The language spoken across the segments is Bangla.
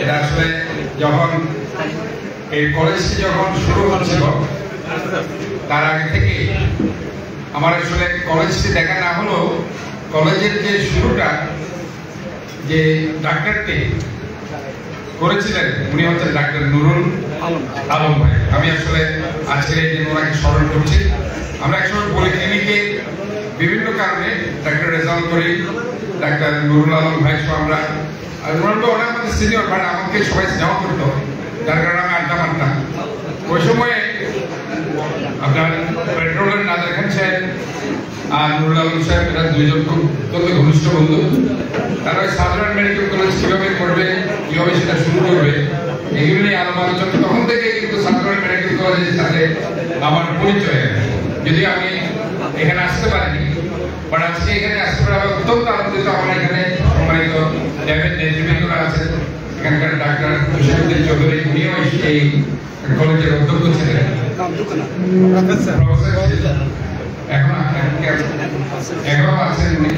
এটা আসলে যখন এই কলেজটি যখন শুরু হচ্ছিল তার আগে থেকে আমার আসলে কলেজটি দেখা না হলেও কলেজের যে শুরুটা যে ডাক্তারটি করেছিলেন উনি হচ্ছেন ডাক্তার নুরুল আলম ভাই। আমি আসলে আজকে এই দিন ওনাকে স্মরণ করছি। আমরা একসময় পলিক্লিনিকে বিভিন্ন কারণে ডাক্তার রেজাল্ট করি, ডাক্তার নুরুল আলম ভাই সহ আমরা নুরুল ভাই ওনার আমাদের সিনিয়র, বাট আমাকে সবাই স্নেহ করতো, যার কারণে আমি আড্ডা মারতাম। ওই সময়ে আপনার পেট্রোলের নাজার খান সাহেব আর নুরুল আলম সাহেব এরা দুইজন খুব অত্যন্ত ঘনিষ্ঠ বন্ধু। তারা ওই সাধারণ মেডিকেল কলেজ কিভাবে করবে, কিভাবে সেটা শুরু করবে, এগুলো নিয়ে আলোচনা। তখন থেকে কিন্তু সাধারণ মেডিকেল কলেজের সাথে আমার পরিচয়, যদি আমি এখানে আসতে পারিনি, বাট আজকে এখানে আসতে পারে আমি অত্যন্ত আনন্দিত। আমার এখানে সম্মানিত ল্যাবের নেতৃবৃন্দরা আছেন, এখানকার ডাক্তার মুশারুদ্দিন চৌধুরী, উনিও এই কলেজের অধ্যক্ষ ছিলেন, এখনো আছেন উনি।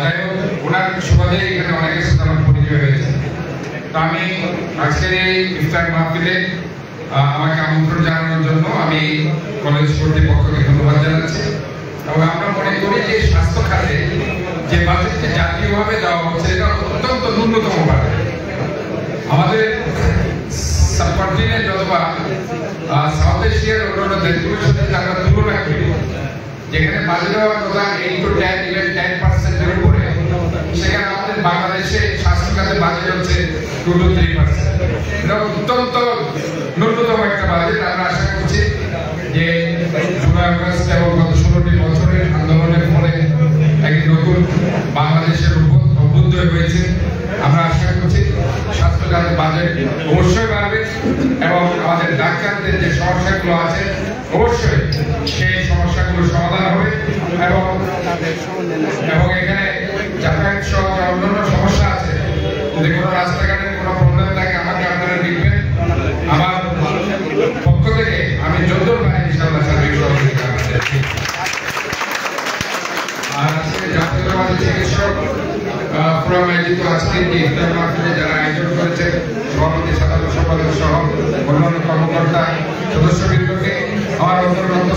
যাই হোক, ওনার সুবাদে এখানে অনেকের সাথে আমার পরিচয় হয়েছে। তো আমি আজকের এই ইফতার মাহফিলে আমাকে আমন্ত্রণ জানানোর জন্য আমি কলেজ কর্তৃপক্ষকে ধন্যবাদ জানাচ্ছি। এবং আমরা মনে করি যে স্বাস্থ্য খাতে যে বাজেটটি জাতীয়ভাবে দেওয়া হচ্ছে এটা অত্যন্ত ন্যূনতম বাজেট। আমাদের সাবকন্টিনেন্ট অথবা সাউথ এশিয়ার অন্যান্য দেশগুলোর সাথে আমরা তুলনা করি, যেখানে বাজেট দেওয়ার কথা 8 to 10% উপরে, সেখানে আমাদের বাংলাদেশে স্বাস্থ্য খাতে বাজেট হচ্ছে 2 to 3%। এটা অত্যন্ত ন্যূনতম একটা বাজেট। আমরা আশা করছি যে জুলাই আগস্ট এবং গত 16টি বছরের আন্দোলনের ফলে একটি নতুন বাংলাদেশের অভ্যুদয় হয়েছে। আমরা আশা করছি স্বাস্থ্য খাতের বাজেট অবশ্যই বাড়বে এবং আমাদের ডাক্তারদের যে সমস্যাগুলো আছে অবশ্যই সেই সমস্যাগুলো সমাধান হবে এবং এখানে যাতায়াত সহ অন্যান্য সমস্যা আছে, যদি কোনো রাস্তাঘাটের কোনো প্রবলেম থাকে আমাকে আপনারা লিখবেন। আমার পক্ষ থেকে আমি যতদূর পারি ইনশাআল্লাহ সার্বিক সহযোগিতা করছি। আর আজকে জাতীয়তাবাদী চিকিৎসক ফোরাম আয়োজিত আজকের যে ইফতার মাহফিলে যারা আয়োজন করেছে, সভাপতি, সাধারণ সম্পাদক সহ অন্যান্য কর্মকর্তা সদস্যবৃন্দকে আমার অন্তর্গত